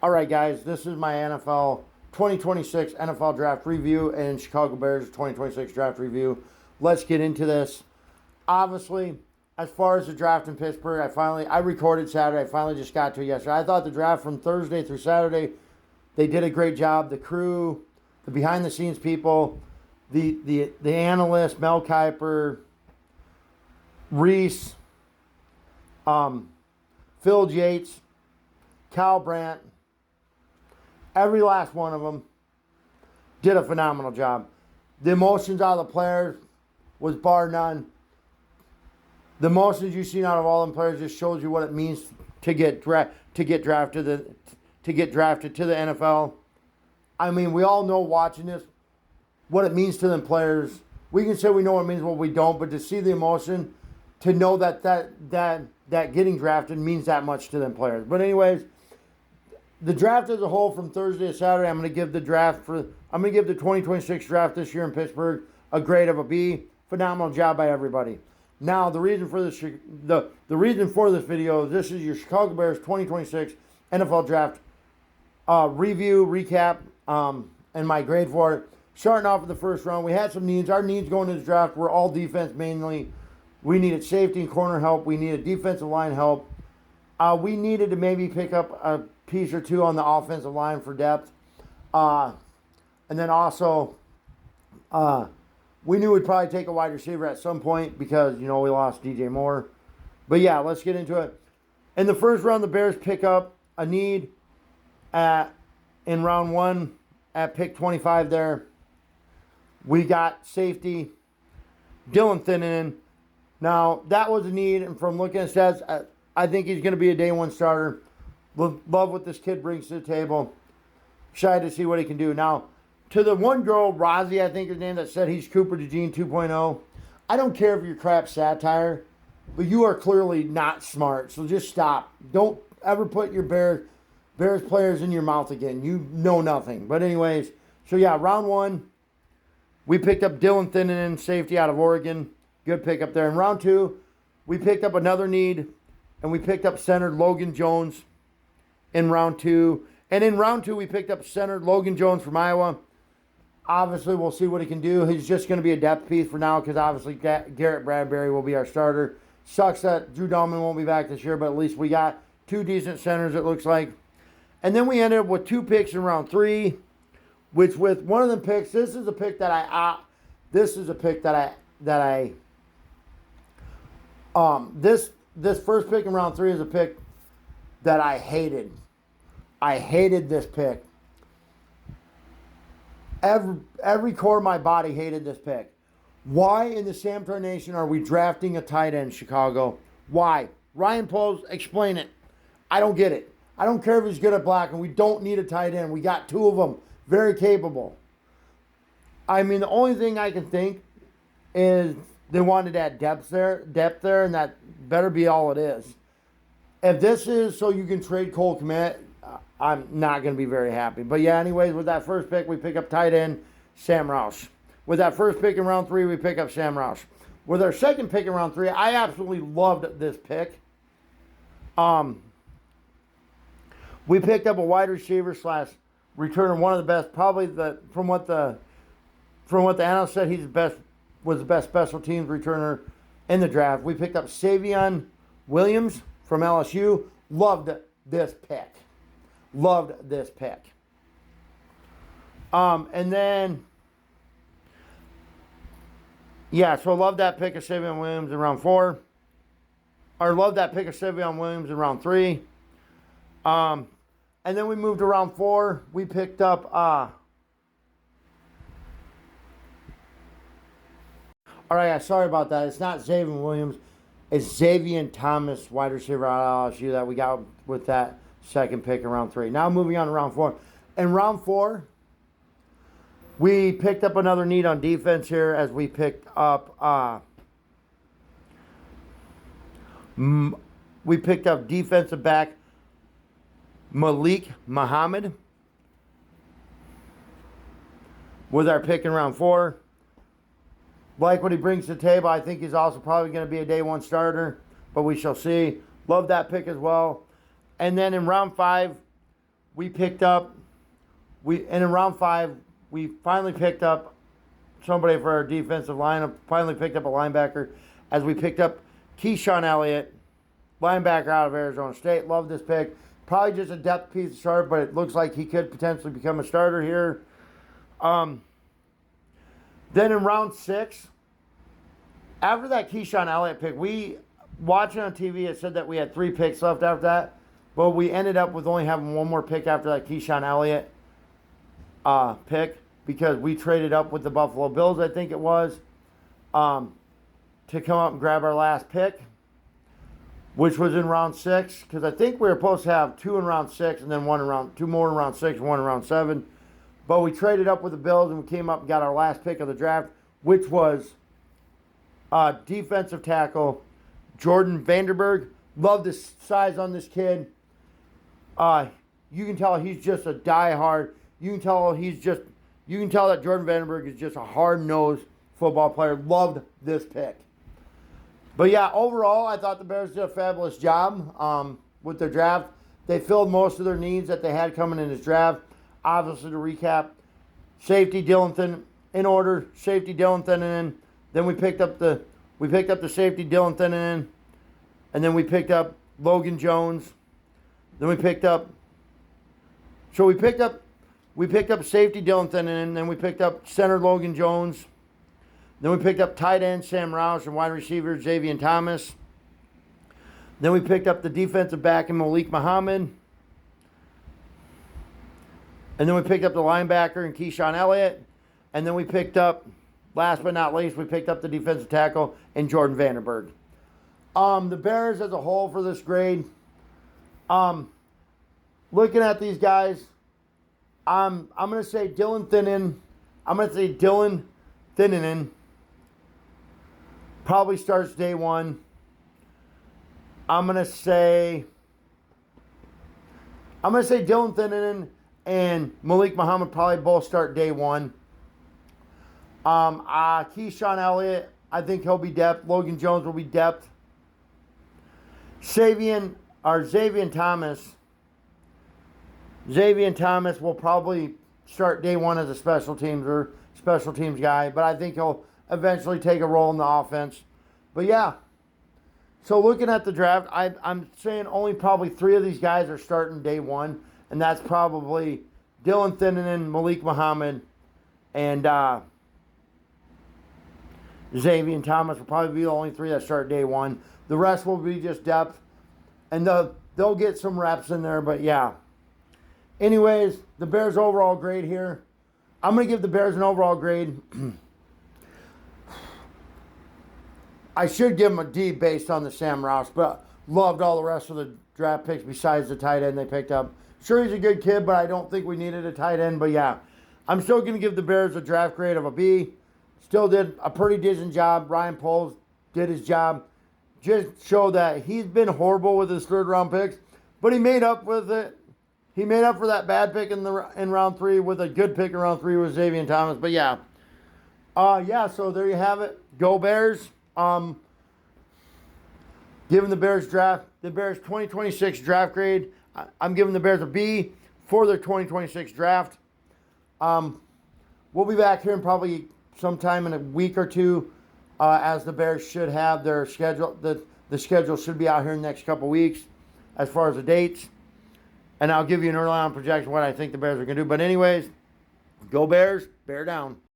All right, guys, this is my NFL 2026 NFL draft review and Chicago Bears 2026 draft review. Let's get into this. Obviously, as far as the draft in Pittsburgh, I recorded Saturday. I finally just got to it yesterday. I thought the draft from Thursday through Saturday, they did a great job. The crew, the behind the scenes people, the analysts, Mel Kiper, Reese, Phil Yates, Cal Brandt, every last one of them did a phenomenal job. The emotions out of the players was bar none. The emotions you've seen out of all them players just shows you what it means to get drafted to the NFL. I mean, we all know watching this what it means to them players. We can say we know what it means, what we don't, but to see the emotion, to know that getting drafted means that much to them players. But anyways, the draft as a whole from Thursday to Saturday, I'm going to give the 2026 draft this year in Pittsburgh a grade of a B. Phenomenal job by everybody. Now, the reason for this video, this is your Chicago Bears 2026 NFL draft review, recap, and my grade for it. Starting off with the first round, we had some needs. Our needs going into the draft were all defense mainly. We needed safety and corner help. We needed defensive line help. We needed to maybe pick up a piece or two on the offensive line for depth. And then also, we knew we'd probably take a wide receiver at some point because, we lost DJ Moore. But yeah, let's get into it. In the first round, the Bears pick up a need in round one at pick 25 there. We got safety, Dylan Thinnen. Now, that was a need, and from looking at stats, I think he's going to be a day one starter. Love what this kid brings to the table. Excited to see what he can do. Now, to the one girl, Rozzy, I think his name, that said he's Cooper DeJean 2.0, I don't care if you're crap satire, but you are clearly not smart, so just stop. Don't ever put your Bears players in your mouth again. You know nothing. But anyways, so yeah, round one, we picked up Dylan Thinnen, safety out of Oregon. Good pickup there. In round two, we picked up another need, and we picked up center Logan Jones in round two. And in round two, we picked up center Logan Jones from Iowa. Obviously, we'll see what he can do. He's just going to be a depth piece for now because obviously Garrett Bradbury will be our starter. Sucks that Drew Dalman won't be back this year, but at least we got two decent centers, it looks like. And then we ended up with two picks in round three, which with one of them picks, this is a pick that this first pick in round three is a pick that I hated. I hated this pick. Every core of my body hated this pick. Why in the Sam Tarnation are we drafting a tight end, Chicago? Why? Ryan Poles, explain it. I don't get it. I don't care if he's good at blocking. We don't need a tight end. We got two of them. Very capable. I mean, the only thing I can think is they wanted that depth there, and that better be all it is. If this is so you can trade Cole Kmet, I'm not going to be very happy. But yeah, anyways, with that first pick, we pick up tight end Sam Roush. With that first pick in round three, we pick up Sam Roush. With our second pick in round three, I absolutely loved this pick. We picked up a wide receiver / returner, one of the best, probably from what the analyst said, was the best special teams returner in the draft. We picked up Savion Williams from LSU. Loved this pick. And then, yeah, so I love that pick of Savion Williams in round four. Or love that pick of Savion Williams in round three. And then we moved to round four. We picked up all right, guys, sorry about that. It's not Xavier Williams. It's Xavier Thomas, wide receiver out of LSU, that we got with that second pick in round three. Now moving on to round four. In round four, we picked up another need on defense here as we picked up defensive back Malik Muhammad with our pick in round four. Like what he brings to the table. I think he's also probably going to be a day one starter, but we shall see. Love that pick as well. And then in round 5, we picked up, and in round 5, we finally picked up somebody for our defensive line. Finally picked up a linebacker as we picked up Keyshawn Elliott, linebacker out of Arizona State. Love this pick. Probably just a depth piece of start, but it looks like he could potentially become a starter here. Then in round 6, after that Keyshawn Elliott pick, we watching on TV, it said that we had 3 picks left after that, but we ended up with only having 1 more pick after that Keyshawn Elliott pick because we traded up with the Buffalo Bills, I think it was, to come up and grab our last pick, which was in round 6, because I think we were supposed to have 2 in round 6 and then 2 more in round 6 and 1 in round 7. But we traded up with the Bills and we came up and got our last pick of the draft, which was defensive tackle Jordan Vanderberg. Love the size on this kid. You can tell he's just a diehard. You can tell that Jordan Vanderberg is just a hard-nosed football player. Loved this pick. But yeah, overall, I thought the Bears did a fabulous job with their draft. They filled most of their needs that they had coming in this draft. Obviously, to recap, safety Dylan Thin in order. Safety Dylan Thinen. Then we picked up the safety Dylan Thinen, and then we picked up Logan Jones. Then we picked up safety Dylan Thinen. Then we picked up center Logan Jones. Then we picked up tight end Sam Roush and wide receiver Xavier Thomas. Then we picked up the defensive back in Malik Muhammad. And then we picked up the linebacker in Keyshawn Elliott. And then we picked up, last but not least, we picked up the defensive tackle in Jordan Vanderberg. The Bears as a whole for this grade, looking at these guys, I'm going to say Dylan Thinen probably starts day 1. I'm going to say Dylan Thinen and Malik Muhammad probably both start day 1. Keyshawn Elliott, I think he'll be depth. Logan Jones will be depth. Xavier Thomas will probably start day 1 as a special teams guy, but I think he'll eventually take a role in the offense. But yeah, so looking at the draft, I'm saying only probably 3 of these guys are starting day 1, and that's probably Dylan Thinen, Malik Muhammad, and Xavier Thomas will probably be the only 3 that start day 1. The rest will be just depth, and they'll get some reps in there, but yeah. Anyways, the Bears overall grade here. I'm going to give the Bears an overall grade. I should give them a D based on the Sam Roush, but loved all the rest of the draft picks besides the tight end they picked up. Sure, he's a good kid, but I don't think we needed a tight end. But yeah, I'm still going to give the Bears a draft grade of a B. Still did a pretty decent job. Ryan Poles did his job. Just showed that he's been horrible with his 3rd-round picks, but he made up with it. He made up for that bad pick in round 3 with a good pick in round 3 with Xavier Thomas. But yeah. So there you have it. Go Bears. Giving the Bears 2026 draft grade. I'm giving the Bears a B for their 2026 draft. We'll be back here in probably sometime in a week or 2, as the Bears should have their schedule. The schedule should be out here in the next couple weeks as far as the dates. And I'll give you an early on projection what I think the Bears are going to do. But anyways, go Bears, bear down.